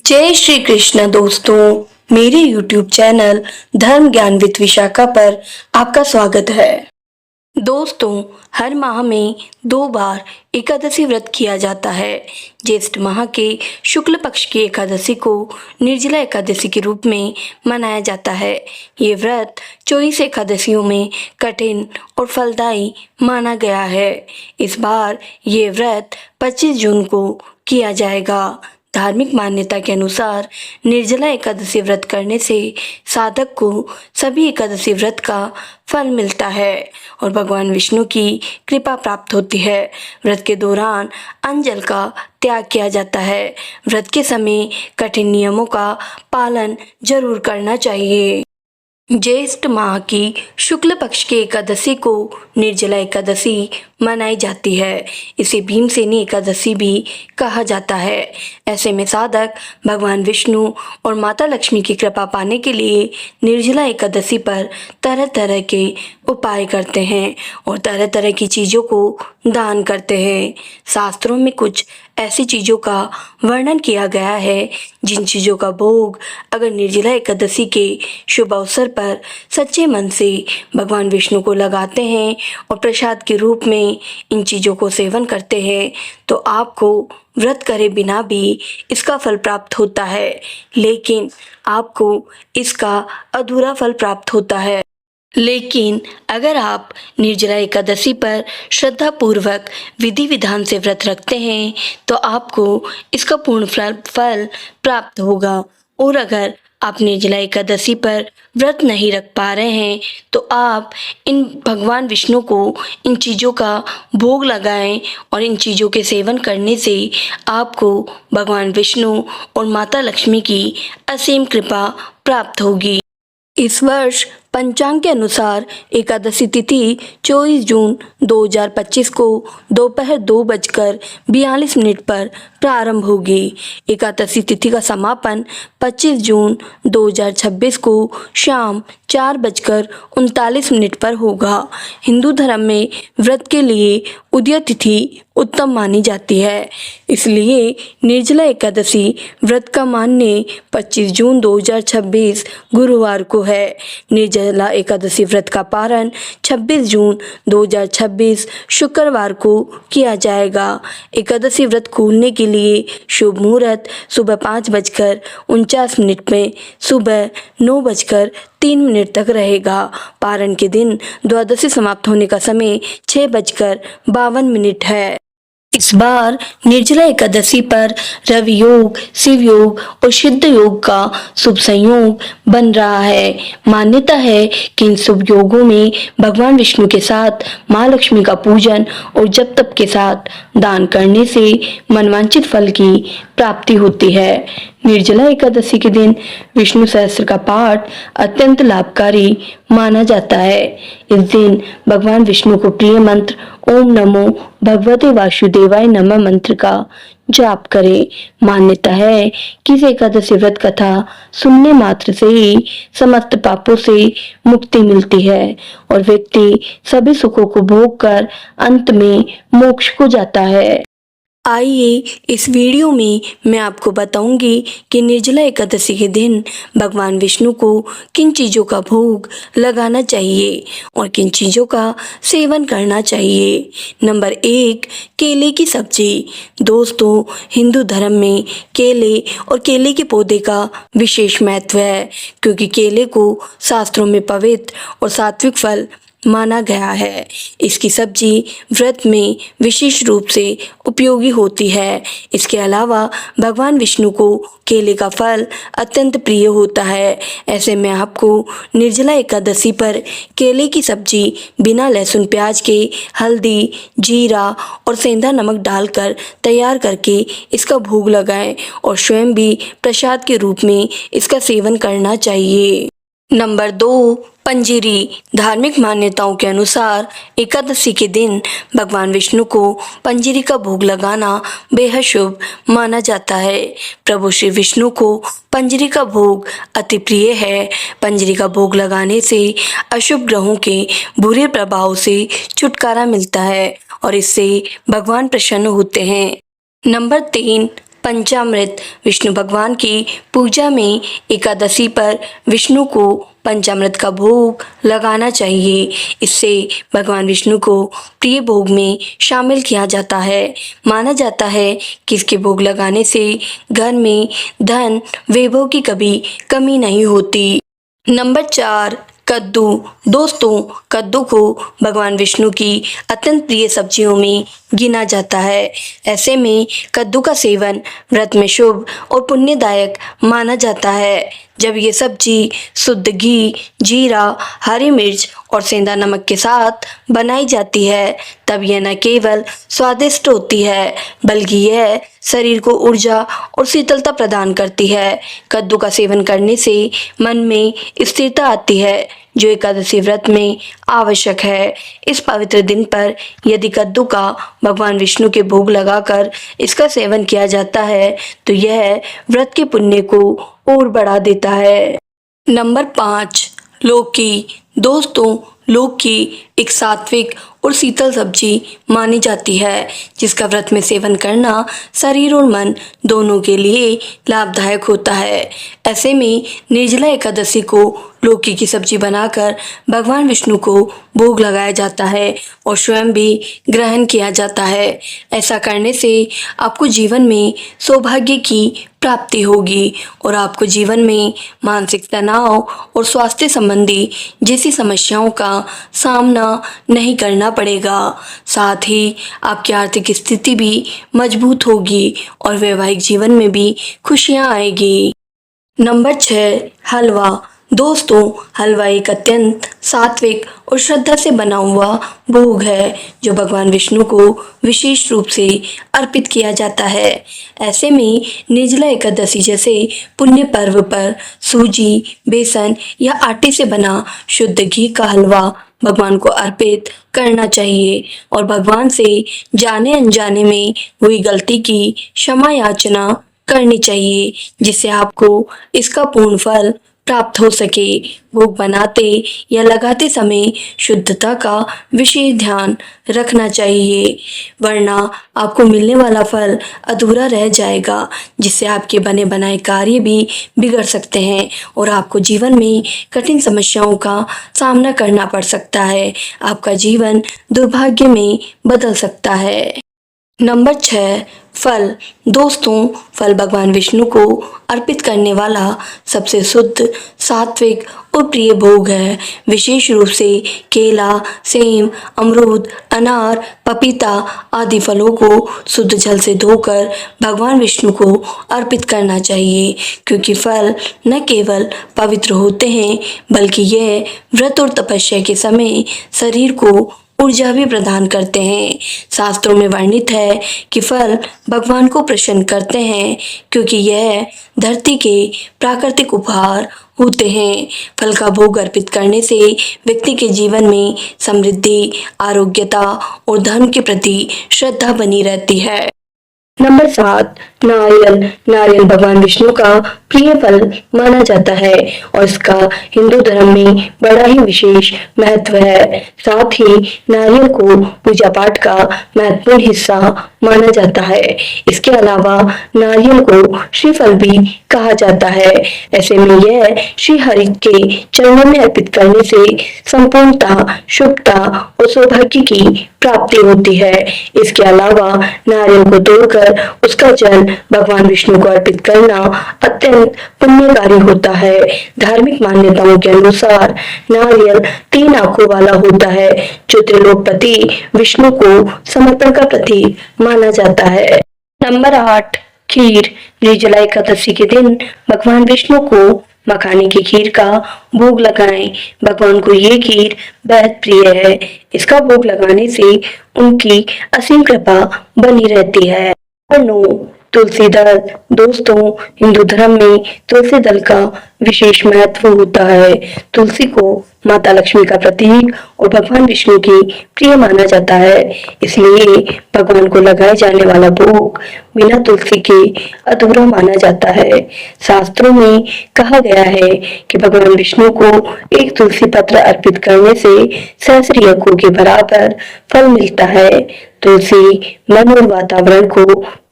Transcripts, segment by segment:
जय श्री कृष्ण दोस्तों, मेरे YouTube चैनल धर्म ज्ञान विद विशाखा पर आपका स्वागत है। दोस्तों, हर माह में 2 बार एकादशी व्रत किया जाता है। ज्येष्ठ माह के शुक्ल पक्ष की एकादशी को निर्जला एकादशी के रूप में मनाया जाता है। ये व्रत 24 एकादशियों में कठिन और फलदायी माना गया है। इस बार ये व्रत 25 जून को किया जाएगा। धार्मिक मान्यता के अनुसार निर्जला एकादशी व्रत करने से साधक को सभी एकादशी व्रत का फल मिलता है और भगवान विष्णु की कृपा प्राप्त होती है। व्रत के दौरान अन्न जल का त्याग किया जाता है। व्रत के समय कठिन नियमों का पालन जरूर करना चाहिए। ज्येष्ठ माह की शुक्ल पक्ष की एकादशी को निर्जला एकादशी मनाई जाती है। इसे भीमसेनी एकादशी भी कहा जाता है। ऐसे में साधक भगवान विष्णु और माता लक्ष्मी की कृपा पाने के लिए निर्जला एकादशी पर तरह तरह के उपाय करते हैं और तरह तरह की चीज़ों को दान करते हैं। शास्त्रों में कुछ ऐसी चीज़ों का वर्णन किया गया है जिन चीज़ों का भोग अगर निर्जला एकादशी के शुभ अवसर पर सच्चे मन से भगवान विष्णु को लगाते हैं और प्रसाद के रूप में इन चीज़ों को सेवन करते हैं तो आपको व्रत करे बिना भी इसका फल प्राप्त होता है, लेकिन आपको इसका अधूरा फल प्राप्त होता है। लेकिन अगर आप निर्जला एकादशी पर श्रद्धा पूर्वक विधि विधान से व्रत रखते हैं तो आपको इसका पूर्ण फल प्राप्त होगा। और अगर आप निर्जला एकादशी पर व्रत नहीं रख पा रहे हैं तो आप इन भगवान विष्णु को इन चीज़ों का भोग लगाएं और इन चीज़ों के सेवन करने से आपको भगवान विष्णु और माता लक्ष्मी की असीम कृपा प्राप्त होगी। इस वर्ष पंचांग के अनुसार एकादशी तिथि 24 जून 2025 को दोपहर 2:42 पर प्रारंभ होगी। एकादशी तिथि का समापन 25 जून 2026 को शाम 4:39 पर होगा। हिंदू धर्म में व्रत के लिए उदय तिथि उत्तम मानी जाती है, इसलिए निर्जला एकादशी व्रत का मान्य 25 जून 2026 गुरुवार को है। निर्जला एकादशी व्रत का पारण 26 जून 2026 शुक्रवार को किया जाएगा। एकादशी व्रत खोलने के लिए शुभ मुहूर्त सुबह 5:49 में सुबह 9:03 तक रहेगा। पारण के दिन द्वादशी समाप्त होने का समय 6:52 है। इस बार निर्जला एकादशी पर रवि योग, शिव योग और सिद्ध योग का शुभ संयोग बन रहा है। मान्यता है कि इन शुभ योगों में भगवान विष्णु के साथ माँ लक्ष्मी का पूजन और जप तप के साथ दान करने से मनवांछित फल की प्राप्ति होती है। निर्जला एकादशी के दिन विष्णु सहस्त्र का पाठ अत्यंत लाभकारी माना जाता है। इस दिन भगवान विष्णु को प्रिय मंत्र ओम नमो भगवते वासुदेवाय नमः मंत्र का जाप करें। मान्यता है कि इस एकादशी व्रत कथा सुनने मात्र से ही समस्त पापों से मुक्ति मिलती है और व्यक्ति सभी सुखों को भोग कर अंत में मोक्ष को जाता है। आइए इस वीडियो में मैं आपको बताऊंगी कि निर्जला एकादशी के दिन भगवान विष्णु को किन चीज़ों का भोग लगाना चाहिए और किन चीज़ों का सेवन करना चाहिए। नंबर 1, केले की सब्जी। दोस्तों, हिंदू धर्म में केले और केले के पौधे का विशेष महत्व है क्योंकि केले को शास्त्रों में पवित्र और सात्विक फल माना गया है। इसकी सब्जी व्रत में विशेष रूप से उपयोगी होती है। इसके अलावा भगवान विष्णु को केले का फल अत्यंत प्रिय होता है। ऐसे में आपको निर्जला एकादशी पर केले की सब्जी बिना लहसुन प्याज के हल्दी, जीरा और सेंधा नमक डालकर तैयार करके इसका भोग लगाएं और स्वयं भी प्रसाद के रूप में इसका सेवन करना चाहिए। नंबर 2, पंजीरी। धार्मिक मान्यताओं के अनुसार एकादशी के दिन भगवान विष्णु को पंजीरी का भोग लगाना बेहद शुभ माना जाता है। प्रभु श्री विष्णु को पंजीरी का भोग अति प्रिय है। पंजीरी का भोग लगाने से अशुभ ग्रहों के बुरे प्रभाव से छुटकारा मिलता है और इससे भगवान प्रसन्न होते हैं। नंबर 3, पंचामृत विष्णु भगवान की पूजा में एकादशी पर विष्णु को पंचामृत का भोग लगाना चाहिए। इससे भगवान विष्णु को प्रिय भोग में शामिल किया जाता है। माना जाता है कि इसके भोग लगाने से घर में धन वैभव की कभी कमी नहीं होती। नंबर 4, कद्दू। दोस्तों, कद्दू को भगवान विष्णु की अत्यंत प्रिय सब्जियों में गिना जाता है। ऐसे में कद्दू का सेवन व्रत में शुभ और पुण्यदायक माना जाता है। जब ये सब्जी शुद्ध घी, जीरा, हरी मिर्च और सेंधा नमक के साथ बनाई जाती है, तब यह न केवल स्वादिष्ट होती है बल्कि यह शरीर को ऊर्जा और शीतलता प्रदान करती है। कद्दू का सेवन करने से मन में स्थिरता आती है, जो एकादशी व्रत में आवश्यक है। इस पवित्र दिन पर यदि कद्दू का भगवान विष्णु के भोग लगाकर इसका सेवन किया जाता है तो यह व्रत के पुण्य को और बढ़ा देता है। नंबर 5, लौकी। दोस्तों, लौकी एक सात्विक और शीतल सब्जी मानी जाती है, जिसका व्रत में सेवन करना शरीर और मन दोनों के लिए लाभदायक होता है। ऐसे में निर्जला एकादशी को लौकी की सब्जी बनाकर भगवान विष्णु को भोग लगाया जाता है और स्वयं भी ग्रहण किया जाता है। ऐसा करने से आपको जीवन में सौभाग्य की प्राप्ति होगी और आपको जीवन में मानसिक तनाव और स्वास्थ्य संबंधी जैसी समस्याओं का सामना नहीं करना पड़ेगा। साथ ही आपकी आर्थिक स्थिति भी मजबूत होगी और वैवाहिक जीवन में भी खुशियां आएगी। नंबर 6, हलवा। दोस्तों, हलवा एक अत्यंत सात्विक और श्रद्धा से बना हुआ भोग है, जो भगवान विष्णु को विशेष रूप से अर्पित किया जाता है। ऐसे में निर्जला एकादशी जैसे पुण्य पर्व पर सूजी, बेसन या आटे से बना शुद्ध घी का हलवा भगवान को अर्पित करना चाहिए और भगवान से जाने अनजाने में हुई गलती की क्षमा याचना करनी चाहिए, जिससे आपको इसका पूर्ण फल प्राप्त हो सके। भोग बनाते या लगाते समय शुद्धता का विशेष ध्यान रखना चाहिए, वरना आपको मिलने वाला फल अधूरा रह जाएगा, जिससे आपके बने बनाए कार्य भी बिगड़ सकते हैं और आपको जीवन में कठिन समस्याओं का सामना करना पड़ सकता है। आपका जीवन दुर्भाग्य में बदल सकता है। नंबर 6, फल। दोस्तों, फल भगवान विष्णु को अर्पित करने वाला सबसे शुद्ध, सात्विक और प्रिय भोग है। विशेष रूप से केला, सेब, अमरूद, अनार, पपीता आदि फलों को शुद्ध जल से धोकर भगवान विष्णु को अर्पित करना चाहिए, क्योंकि फल न केवल पवित्र होते हैं बल्कि यह व्रत और तपस्या के समय शरीर को ऊर्जा भी प्रदान करते हैं। शास्त्रों में वर्णित है कि फल भगवान को प्रसन्न करते हैं, क्योंकि यह धरती के प्राकृतिक उपहार होते हैं। फल का भोग अर्पित करने से व्यक्ति के जीवन में समृद्धि, आरोग्यता और धर्म के प्रति श्रद्धा बनी रहती है। नंबर 7, नारियल। नारियल भगवान विष्णु का प्रिय फल माना जाता है और इसका हिंदू धर्म में बड़ा ही विशेष महत्व है। साथ ही नारियल को पूजा पाठ का महत्वपूर्ण हिस्सा माना जाता है। इसके अलावा नारियल को श्रीफल भी कहा जाता है। ऐसे में यह श्री हरि के चरणों में अर्पित करने से संपूर्णता, शुभता और सौभाग्य की प्राप्ति होती है। इसके अलावा नारियल को तोड़कर उसका जल भगवान विष्णु को अर्पित करना अत्यंत पुण्यकारी होता है। धार्मिक मान्यताओं के अनुसार नारियल 3 आंखों वाला होता है, जो त्रिलोकपति विष्णु को समर्पण का प्रतीक माना जाता है। नंबर 8, खीर। निर्जला एकादशी के दिन भगवान विष्णु को मखाने की खीर का भोग लगाएं। भगवान को ये खीर बेहद प्रिय है। इसका भोग लगाने से उनकी असीम कृपा बनी रहती है। 9, तुलसी दल। दोस्तों, हिंदू धर्म में तुलसी दल का विशेष महत्व होता है। तुलसी को माता लक्ष्मी का प्रतीक और भगवान विष्णु की प्रिय माना जाता है। इसलिए भगवान को लगाए जाने वाला भोग बिना तुलसी के अधूरा माना जाता है। शास्त्रों में कहा गया है कि भगवान विष्णु को एक तुलसी पत्र अर्पित करने से सहस्त्र यज्ञों के बराबर फल मिलता है। तुलसी मन और वातावरण को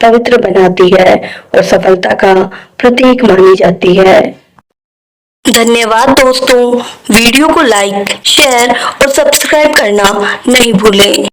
पवित्र बनाती है और सफलता का प्रतीक मानी जाती है। धन्यवाद दोस्तों, वीडियो को लाइक, शेयर और सब्सक्राइब करना नहीं भूलें।